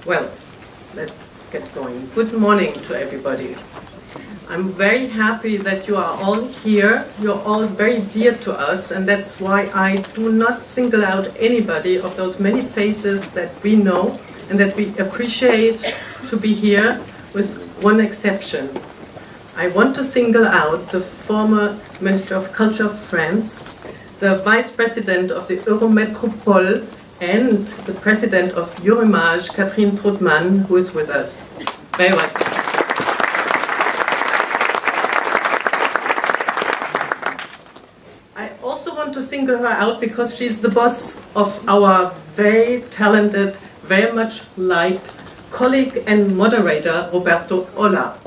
Well, let's get going. Good morning to everybody. I'm very happy that you are all here. You're all very dear to us, and that's why I do not single out anybody of those many faces that we know and that we appreciate to be here, with one exception. I want to single out the former Minister of Culture of France, the Vice President of the Eurométropole, and the President of Euromage, Catherine Troutman, who is with us. Very welcome. I also want to single her out because she's the boss of our very talented, very much liked colleague and moderator, Roberto Ola.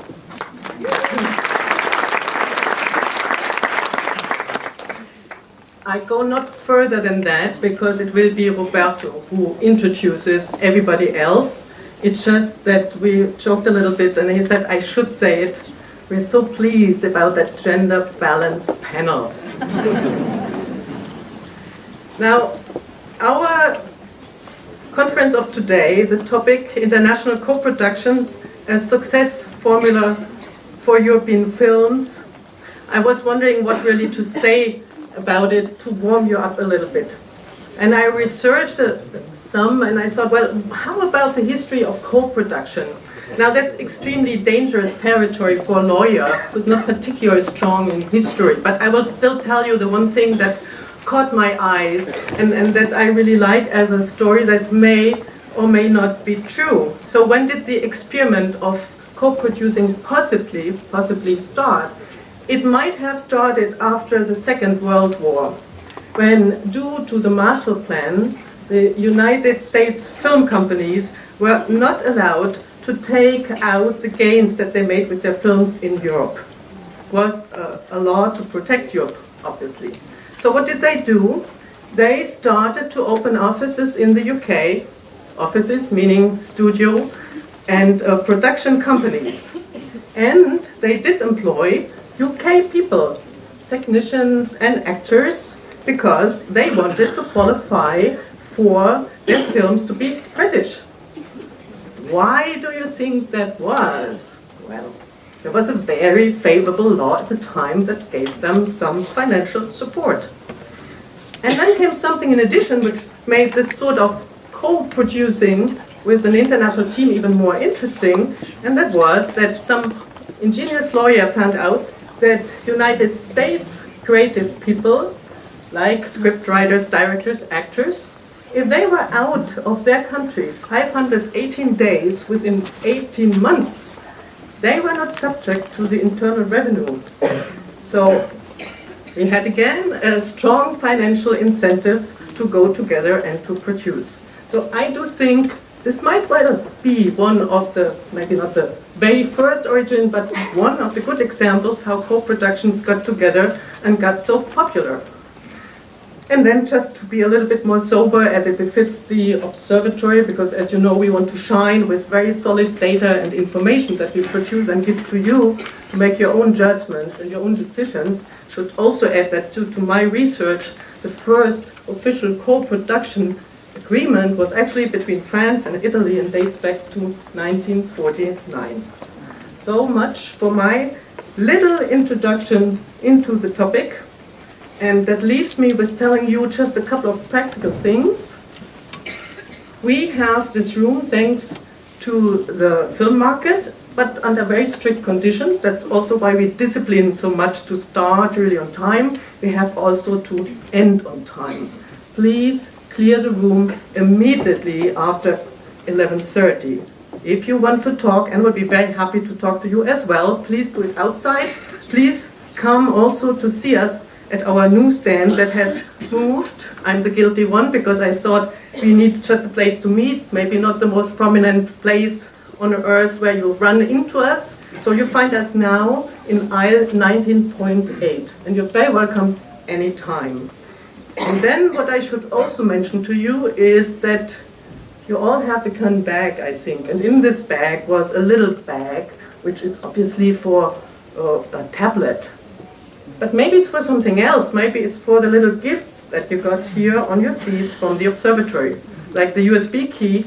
I go not further than that because it will be Roberto who introduces everybody else. It's just that we joked a little bit and he said I should say it. We're so pleased about that gender balanced panel. Now, our conference of today, the topic International Co-Productions, a success formula for European films. I was wondering what really to say about it to warm you up a little bit. And I researched some and I thought, well, how about the history of co-production? Now that's extremely dangerous territory for a lawyer who's not particularly strong in history, but I will still tell you the one thing that caught my eyes and that I really like as a story that may or may not be true. So when did the experiment of co-producing possibly start? It might have started after the Second World War, when, due to the Marshall Plan, the United States film companies were not allowed to take out the gains that they made with their films in Europe. It was a law to protect Europe, obviously. So what did they do? They started to open offices in the UK, offices meaning studio and production companies. And they did employ UK people, technicians and actors, because they wanted to qualify for their films to be British. Why do you think that was? Well, there was a very favorable law at the time that gave them some financial support. And then came something in addition which made this sort of co-producing with an international team even more interesting, and that was that some ingenious lawyer found out that United States creative people, like scriptwriters, directors, actors, if they were out of their country 518 days within 18 months, they were not subject to the internal revenue. So we had again a strong financial incentive to go together and to produce. So I do think this might well be one of the, maybe not the very first origin, but one of the good examples how co-productions got together and got so popular. And then just to be a little bit more sober as it befits the observatory, because as you know we want to shine with very solid data and information that we produce and give to you to make your own judgments and your own decisions. Should also add that due to my research, the first official co-production agreement was actually between France and Italy and dates back to 1949. So much for my little introduction into the topic. And that leaves me with telling you just a couple of practical things. We have this room thanks to the film market, but under very strict conditions. That's also why we discipline so much to start really on time. We have also to end on time. Please clear the room immediately after 11:30. If you want to talk, and we'll be very happy to talk to you as well, please do it outside. Please come also to see us at our new stand that has moved. I'm the guilty one because I thought we need just a place to meet, maybe not the most prominent place on earth where you run into us. So you find us now in aisle 19.8, and you're very welcome anytime. And then what I should also mention to you is that you all have the Kern bag, I think, and in this bag was a little bag which is obviously for a tablet. But maybe it's for something else. Maybe it's for the little gifts that you got here on your seats from the observatory, like the USB key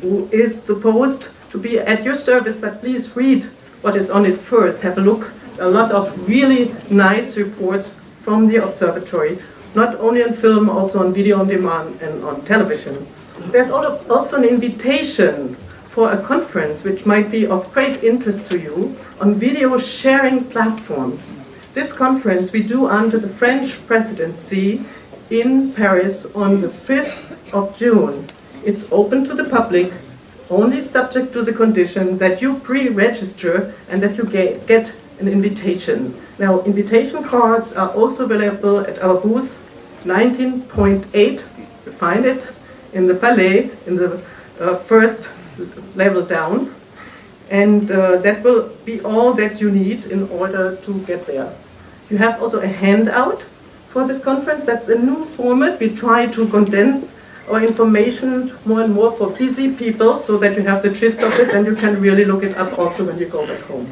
who is supposed to be at your service, but please read what is on it first. Have a look. A lot of really nice reports from the observatory, not only on film, also on video on demand and on television. There's also an invitation for a conference which might be of great interest to you on video sharing platforms. This conference we do under the French presidency in Paris on the 5th of June. It's open to the public, only subject to the condition that you pre-register and that you get an invitation. Now, invitation cards are also available at our booth 19.8. You find it in the Palais, in the first level down. And that will be all that you need in order to get there. You have also a handout for this conference. That's a new format. We try to condense our information more and more for busy people so that you have the gist of it and you can really look it up also when you go back home.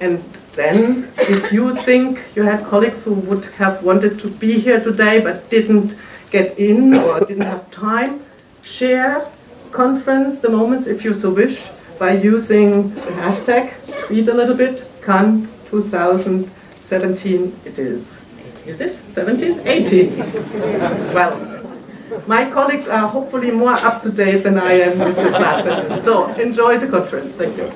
And then, if you think you have colleagues who would have wanted to be here today but didn't get in or didn't have time, share conference the moments if you so wish by using the hashtag, tweet a little bit, Cannes 2017 it is. Is it 17? 18. Well, my colleagues are hopefully more up to date than I am with this last session. So enjoy the conference. Thank you.